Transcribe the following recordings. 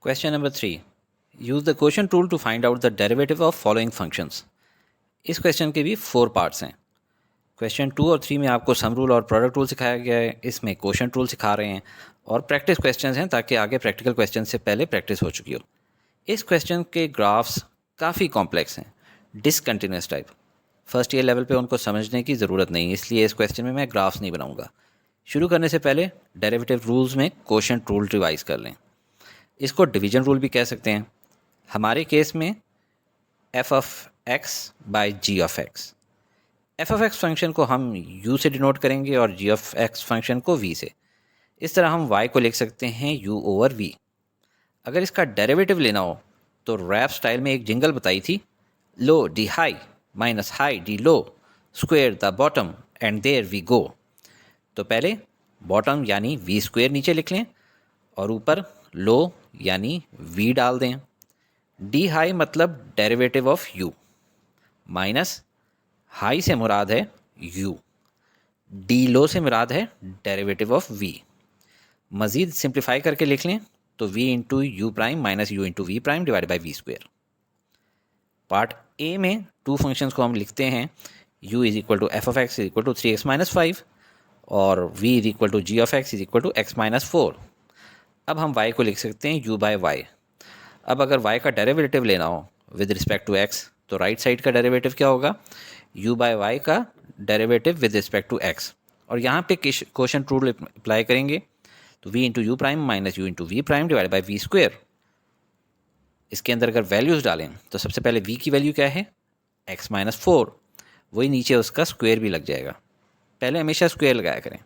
Question number 3, use the question tool to find out the derivative of following functions. इस question के भी 4 parts हैं। Question 2 और 3 में आपको सम रूल और प्रोडक्ट रूल सिखाया गया है, इसमें क्वेश्चन टूल सिखा रहे हैं और प्रैक्टिस क्वेश्चंस हैं ताकि आगे प्रैक्टिकल क्वेश्चन से पहले प्रैक्टिस हो चुकी हो। इस क्वेश्चन के ग्राफ्स काफ़ी कॉम्प्लेक्स हैं, discontinuous type. First year level पे उनको समझने की ज़रूरत नहीं, इसलिए इस क्वेश्चन में मैं ग्राफ्स नहीं बनाऊंगा। शुरू करने से पहले डेरिवेटिव रूल्स में क्वेश्चन रूल रिवाइज कर लें। इसको डिवीजन रूल भी कह सकते हैं। हमारे केस में f of x by g of x, f of x function को हम यू से डिनोट करेंगे और जी ऑफ एक्स फंक्शन को वी से। इस तरह हम वाई को लिख सकते हैं यू ओवर वी। अगर इसका डेरिवेटिव लेना हो तो रैप स्टाइल में एक जिंगल बताई थी, low d high minus high d low square the bottom and there we go. तो पहले बॉटम यानी वी स्क्वेयर नीचे लिख लें और ऊपर लो यानी वी डाल दें। डी हाई मतलब derivative of u, minus high से मुराद है यू, डी लो से मुराद है डेरिवेटिव ऑफ वी। मज़ीद सिंप्लीफाई करके लिख लें तो v into u prime minus u into v prime divide by v square. Part a में टू फंक्शंस को हम लिखते हैं, u is equal to f of x is equal to 3x minus 5 और v is equal to g of x is equal to x minus 4। अब हम y को लिख सकते हैं u बाय वाई। अब अगर y का डेरिवेटिव लेना हो विद रिस्पेक्ट टू x तो राइट साइड का डेरिवेटिव क्या होगा, u बाय वाई का derivative with respect to x। और यहाँ पे क्वेश्चन रूल अप्लाई करेंगे तो v into u prime minus u into v prime divide by v square. इसके अंदर अगर वैल्यूज़ डालें तो सबसे पहले v की वैल्यू क्या है, x माइनस 4, वही नीचे उसका स्क्वेयर भी लग जाएगा। पहले हमेशा स्क्वेयर लगाया करें।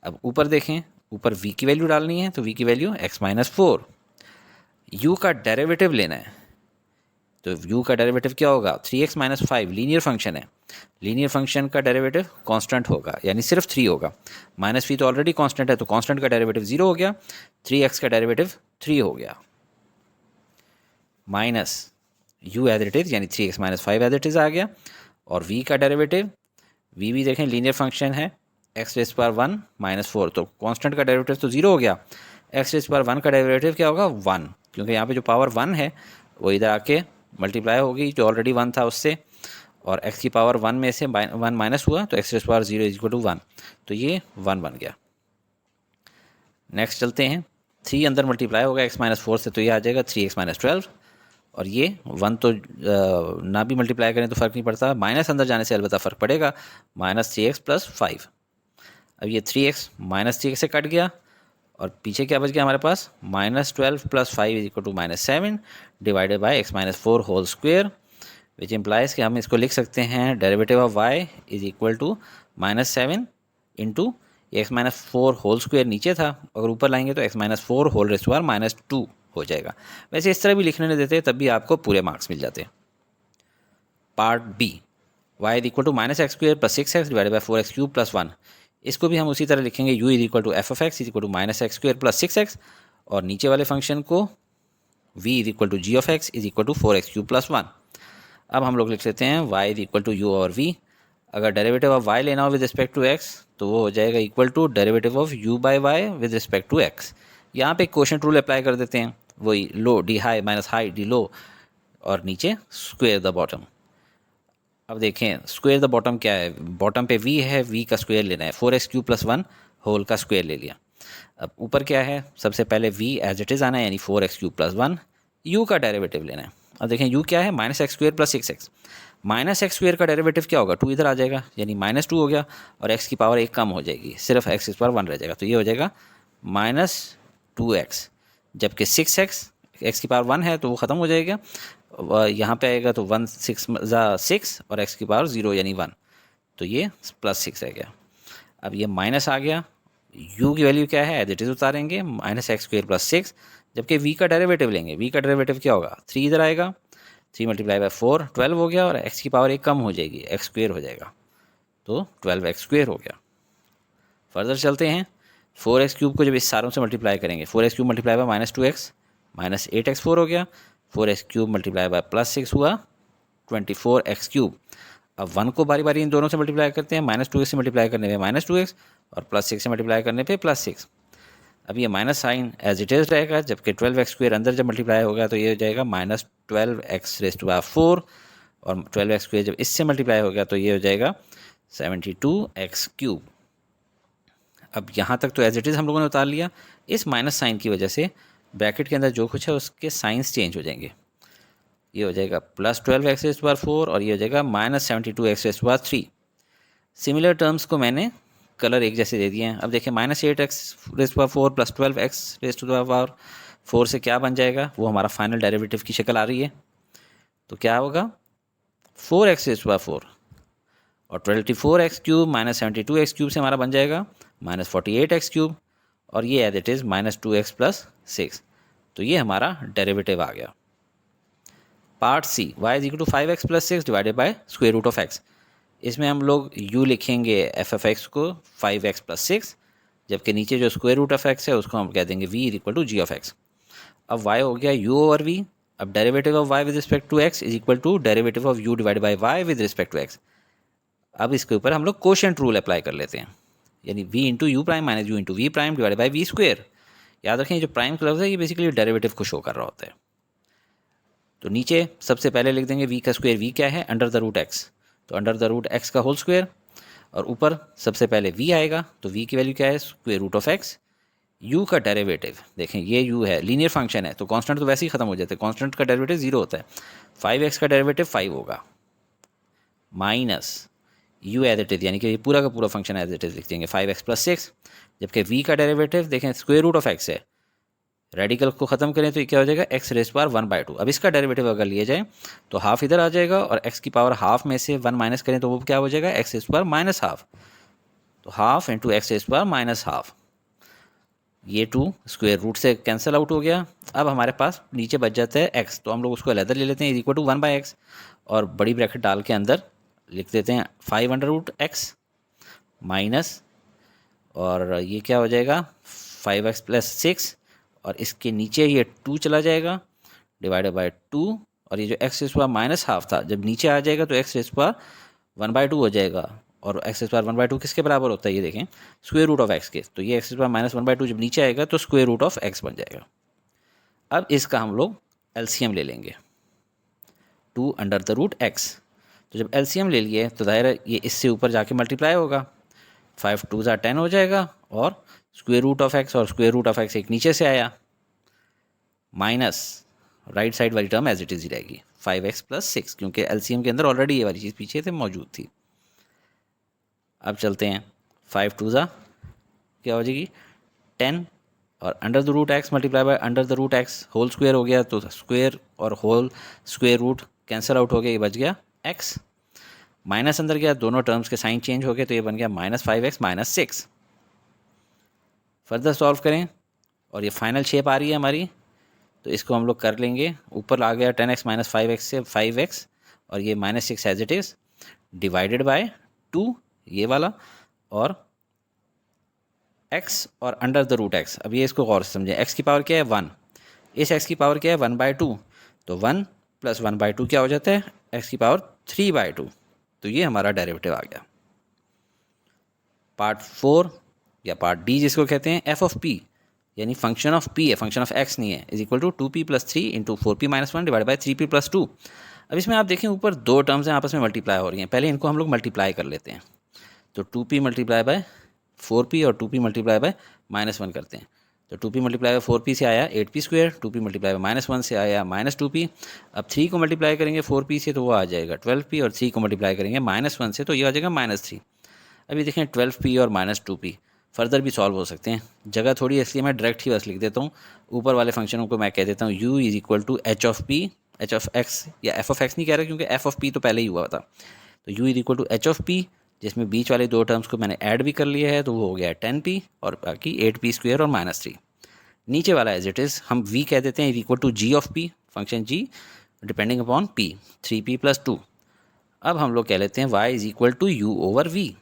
अब ऊपर देखें, ऊपर v की वैल्यू डालनी है तो v की वैल्यू x माइनस 4। u का डेरिवेटिव लेना है तो u का डेरिवेटिव क्या होगा, 3x माइनस 5 लीनियर फंक्शन है। लीनियर फंक्शन का डेरिवेटिव कांस्टेंट होगा यानी सिर्फ 3 होगा। माइनस 3 तो ऑलरेडी कांस्टेंट है तो कांस्टेंट का डेरिवेटिव 0 हो गया, 3x का डेरिवेटिव 3 हो गया, minus u as it is यानी 3x minus 5 as it is आ गया। और v का डेरिवेटिव, v भी देखें लीनियर फंक्शन है, x रेज़ पावर 1 माइनस 4 तो कांस्टेंट का डेरिवेटिव तो 0 हो गया, x रेज़ पावर 1 का डेरिवेटिव क्या होगा 1, क्योंकि यहाँ पे जो पावर 1 है वो इधर आके मल्टीप्लाई होगी जो ऑलरेडी 1 था उससे, और x की पावर 1 में से 1 माइनस हुआ तो x raise power 0 is equal to 1, तो ये 1 बन गया। नेक्स्ट चलते हैं, 3 अंदर मल्टीप्लाई होगा x माइनस 4 से तो ये आ जाएगा 3x माइनस 12, और ये 1 तो ना भी मल्टीप्लाई करें तो फ़र्क नहीं पड़ता, माइनस अंदर जाने से अलबत्ता फ़र्क पड़ेगा, माइनस 3x प्लस 5। अब ये 3x माइनस 3x से कट गया और पीछे क्या बच गया हमारे पास, minus 12 plus 5 is equal to minus 7 divided by x minus 4 whole square, which implies कि हम इसको लिख सकते हैं derivative of y is equal to minus 7 into x minus 4 whole square नीचे था, अगर ऊपर लाएंगे तो x minus 4 whole raise power minus 2 हो जाएगा। वैसे इस तरह भी लिखने नहीं देते तब भी आपको पूरे मार्क्स मिल जाते हैं। Part b, y is equal to minus x square plus 6x divided by 4x cube plus 1। इसको भी हम उसी तरह लिखेंगे, u is equal to f of x is equal to minus x square plus 6x, और नीचे वाले function को v is equal to g of x is equal to 4x cube plus 1। अब हम लोग लिख लेते हैं y is equal to u और v। अगर डेरिवेटिव ऑफ y लेना हो विद रिस्पेक्ट टू x तो वो हो जाएगा equal to derivative of u by y with respect to x। यहाँ पे क्वेश्चन रूल अप्लाई कर देते हैं, वही low d high minus high d low और नीचे स्क्वेयर द बॉटम। अब देखें स्क्वेयर द बॉटम क्या है, बॉटम पे v है, v का स्क्वेयर लेना है, 4x क्यूब प्लस 1 होल का स्क्वेयर ले लिया। अब ऊपर क्या है, सबसे पहले v एज इट इज़ आना है यानी 4x क्यूब प्लस 1, u का डेरिवेटिव लेना है। अब देखें u क्या है, minus x square plus 6x, minus x square का डेरिवेटिव क्या होगा, 2 इधर आ जाएगा यानी माइनस 2 हो गया, और x की पावर 1 कम हो जाएगी, सिर्फ x की पावर 1 रह जाएगा, तो ये हो जाएगा माइनस 2x, जबकि 6x x की पावर 1 है तो वो ख़त्म हो जाएगा, यहाँ पे आएगा तो 1 6 और x की पावर 0 यानी 1, तो ये प्लस 6 रह गया। अब ये माइनस आ गया, u की वैल्यू क्या है एज इट इज़ उतारेंगे, माइनस एक्स स्क्वेयर प्लस 6, जबकि v का डेरिवेटिव लेंगे, v का डेरिवेटिव क्या होगा, 3 इधर आएगा, 3 मल्टीप्लाई बाई 4 12 हो गया, और x की पावर 1 कम हो जाएगी, x स्क्वेयर हो जाएगा, तो 12x स्क्वेयर हो गया। फर्दर चलते हैं, 4x क्यूब को जब इस सारों से मल्टीप्लाई करेंगे, 4x cube multiply by minus 2x minus 8x 4 हो गया, 4x cube multiply by plus 6 हुआ 24x क्यूब। अब 1 को बारी बारी इन दोनों से मल्टीप्लाई करते हैं, माइनस 2x से मल्टीप्लाई करने पे माइनस 2x और प्लस 6 से मल्टीप्लाई करने पे प्लस 6। अब ये minus sign as it is रहेगा, जबकि 12x² अंदर जब मल्टीप्लाई होगा तो ये हो जाएगा -12x⁴, और 12x² जब इससे मल्टीप्लाई हो गया तो ये हो जाएगा 72x³। अब यहाँ तक तो एज इट इज़ हम लोगों ने उतार लिया। इस माइनस साइन की वजह से ब्रैकेट के अंदर जो कुछ है उसके साइंस चेंज हो जाएंगे। ये हो जाएगा +12x⁴ और ये हो जाएगा -72x⁴। सिमिलर टर्म्स को मैंने कलर एक जैसे दे दिए हैं। अब देखिए -8x⁴ + 12x⁴ से क्या बन जाएगा, वो हमारा फाइनल डेरिवेटिव की शक्ल आ रही है। तो क्या होगा 4x⁴ और 24x³ -72x³ से हमारा बन जाएगा -48x³, और ये एज इट इज़ -2x + 6। तो ये हमारा डेरिवेटिव आ गया। Part c, y = 5x + 6 divided by √x। इसमें हम लोग u लिखेंगे f(x) को 5x + 6, जबकि नीचे जो √x है उसको हम कह देंगे v = g(x). अब y हो गया u/v। अब derivative of y with respect to x is equal to derivative of u divided by y with respect to x। अब इसके ऊपर हम लोग कोशेंट रूल अप्लाई कर लेते हैं, यानी v × u prime - u × v prime divided by v²। याद रखें जो प्राइम का लफ्ज़ है ये बेसिकली डेरिवेटिव को शो कर रहा होता है। तो नीचे सबसे पहले लिख देंगे v का स्क्वायर, v क्या है √x, तो √x का होल स्क्वायर, और ऊपर सबसे पहले v आएगा तो v की वैल्यू क्या है √x। u का डेरिवेटिव देखें, ये u है, लीनियर फंक्शन है तो कांस्टेंट तो वैसे ही खत्म हो जाते हैं, कांस्टेंट का डेरिवेटिव 0 होता है। 5x का डेरिवेटिव 5 होगा, minus u as it is, यानी कि ये पूरा का पूरा फंक्शन एज इट इज़ लिख देंगे 5x + 6, जबकि v का डेरिवेटिव देखें √x है, रेडिकल को ख़त्म करें तो ये क्या हो जाएगा x⁻1/2। अब इसका डेरिवेटिव अगर लिए जाए तो हाफ इधर आ जाएगा, और x की पावर हाफ में से 1 माइनस करें तो वो क्या हो जाएगा x⁻⁻²। तो हाफ इंटू x⁻⁻², ये 2 स्क्वायर रूट से कैंसिल आउट हो गया। अब हमारे पास नीचे बच जाता है x, तो हम लोग उसको अलग ले लेते हैं = 1/x, और बड़ी ब्रैकेट डाल के अंदर लिख देते हैं 5√x माइनस, और ये क्या हो जाएगा 5x + 6, और इसके नीचे ये 2 चला जाएगा डिवाइडेड बाय 2, और ये जो x⁻⁻½ था जब नीचे आ जाएगा तो x⁻1/2 हो जाएगा, और x⁻1/2 किसके बराबर होता है ये देखें √x के, तो ये x⁻1/2 जब नीचे आएगा तो √x बन जाएगा। अब इसका हम लोग LCM ले लेंगे 2√x। तो जब LCM ले लिए तो ज़ाहिर है ये इससे ऊपर जाके मल्टीप्लाई होगा, 5 × 2 = 10 हो जाएगा, और √x और √x एक नीचे से आया, माइनस राइट साइड वाली टर्म एज इट इज़ ही रहेगी 5x + 6, क्योंकि LCM के अंदर ऑलरेडी ये वाली चीज़ पीछे से मौजूद थी। अब चलते हैं 5 × 2 = क्या हो जाएगी 10, और √x multiply by √x whole square हो गया, तो स्क्वायर और whole square root cancel out हो गया, ये बच गया x, माइनस अंदर गया, दोनों टर्म्स के साइन चेंज हो गए, तो ये बन गया -5x - 6। फर्दर सॉल्व करें और ये फाइनल शेप आ रही है हमारी, तो इसको हम लोग कर लेंगे, ऊपर आ गया 10x - 5x से 5x, और ये -6 as it is divided by 2 ये वाला, और x और √x। अब ये इसको गौर से समझें, x की पावर क्या है 1, इस x की पावर क्या है 1/2, तो 1 + 1/2 क्या हो जाता है x की पावर 3/2। तो ये हमारा डेरिवेटिव आ गया। पार्ट 4 या पार्ट डी जिसको कहते हैं f(p), यानी फंक्शन ऑफ p है, फंक्शन ऑफ x नहीं है, = 2p + 3 × 4p - 1 divide by 3p + 2। अब इसमें आप देखें ऊपर दो टर्म्स हैं आपस में मल्टीप्लाई हो रही हैं, पहले इनको हम लोग मल्टीप्लाई कर लेते हैं। तो 2p × 4p और 2p × -1 करते हैं, तो 2p × 4p से आया 8p², 2p × -1 से आया -2p। अब 3 को मल्टीप्लाई करेंगे 4p से तो वो आ जाएगा 12p, और 3 को मल्टीप्लाई करेंगे -1 से तो ये आ जाएगा -3। अभी देखें 12p और -2p फर्दर भी सॉल्व हो सकते हैं, जगह थोड़ी है इसलिए मैं डायरेक्ट ही बस लिख देता हूँ। ऊपर वाले फंक्शनों को मैं कह देता हूँ u = h(p), h(x) या f(x) नहीं कह रहा क्योंकि f(p) तो पहले ही हुआ था, तो u = h(p), जिसमें बीच वाले दो टर्म्स को मैंने ऐड भी कर लिया है, तो वो हो गया 10p और बाकी 8p² और -3। नीचे वाला एज इट इज़ हम v कह देते हैं = g(p), function g depending upon p, 3p + 2। अब हम लोग कह लेते हैं y = u/v,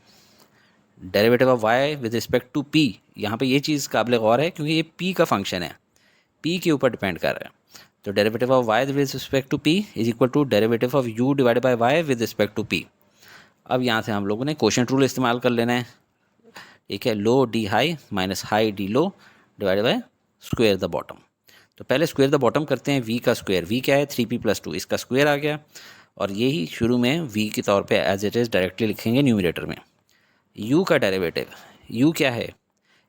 derivative of y with respect to p। यहाँ पे ये चीज़ काबिल गौर है क्योंकि ये p का फंक्शन है, p के ऊपर डिपेंड कर रहा है। तो derivative of y with respect to p = derivative of u divided by y with respect to p। अब यहाँ से हम लोगों ने कोशेंट रूल इस्तेमाल कर लेना है, ठीक है, लो d high - high d low divided by square the bottom. तो पहले स्क्वायर द बॉटम करते हैं, v का स्क्वायर, v क्या है 3p + 2, इसका स्क्वायर आ गया, और यही शुरू में v के तौर पे एज इट इज़ डायरेक्टली लिखेंगे न्यूमरेटर में। u का डेरिवेटिव, u क्या है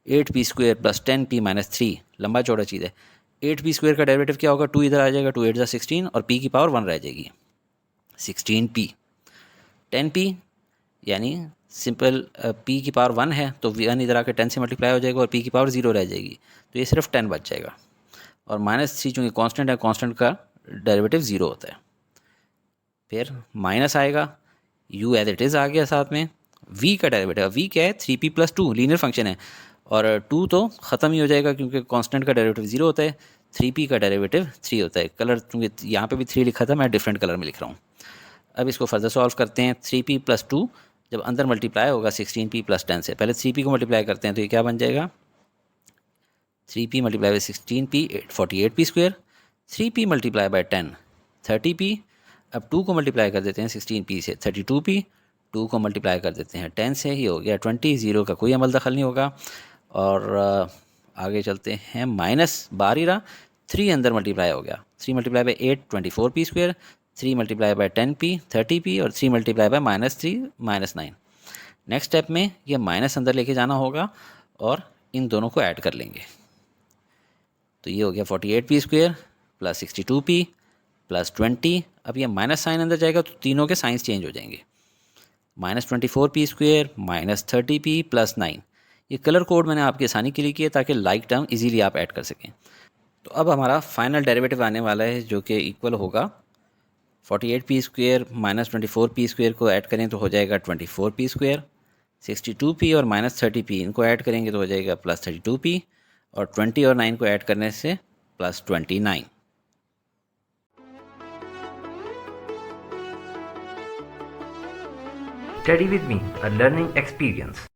8p² + 10p - 3, लंबा चौड़ा चीज़ है। 8p² का डेरिवेटिव क्या होगा, 2 इधर आ जाएगा, 2 8 = 16 और p की पावर 1 रह जाएगी 16p। 10p यानी सिंपल p की पावर 1 है तो 1 इधर आकर 10 से मल्टीप्लाई हो जाएगा और p की पावर 0 रह जाएगी, तो ये सिर्फ 10 बच जाएगा। और -3 चूँकि कांस्टेंट है, कांस्टेंट का डेरिवेटिव 0 होता है। फिर माइनस आएगा, u एज इट इज़ आ गया साथ में। v का डेरिवेटिव, v क्या है 3p + 2, लीनियर फंक्शन है, और 2 तो ख़त्म ही हो जाएगा क्योंकि कांस्टेंट का डेरिवेटिव 0 होता है, 3p का डेरिवेटिव 3 होता है। कलर क्योंकि यहाँ पे भी 3 लिखा था, मैं डिफरेंट कलर में लिख रहा हूँ। अब इसको फर्दर सॉल्व करते हैं। 3p + 2 जब अंदर मल्टीप्लाई होगा 16p + 10 से, पहले 3p को मल्टीप्लाई करते हैं तो ये क्या बन जाएगा 3p × 16p 48p², 3p × 10 30p। अब 2 को मल्टीप्लाई कर देते हैं 16p से 32p, 2 को मल्टीप्लाई कर देते हैं 10 से, ही हो गया 20, 0 का कोई अमल दखल नहीं होगा। और आगे चलते हैं, माइनस बाहर ही रहा, 3 अंदर मल्टीप्लाई हो गया, 3 × 8 24p², 3 × 10p 30p, और 3 × -3 -9। नेक्स्ट स्टेप में ये माइनस अंदर लेके जाना होगा और इन दोनों को ऐड कर लेंगे, तो ये हो गया 48p² + 62p + 20। अब ये माइनस साइन अंदर जाएगा तो तीनों के साइंस चेंज हो जाएंगे, -24p² -30p + 9। ये कलर कोड मैंने आपकी आसानी के लिए किया ताकि लाइक टर्म इजीली आप ऐड कर सकें। तो अब हमारा फाइनल डेरिवेटिव आने वाला है जो कि इक्वल होगा 48p² -24p² को ऐड करें तो हो जाएगा 24p², 62p और -30p इनको ऐड करेंगे तो हो जाएगा +32p, और 20 और 9 को ऐड करने से +29। Study with me, a learning experience.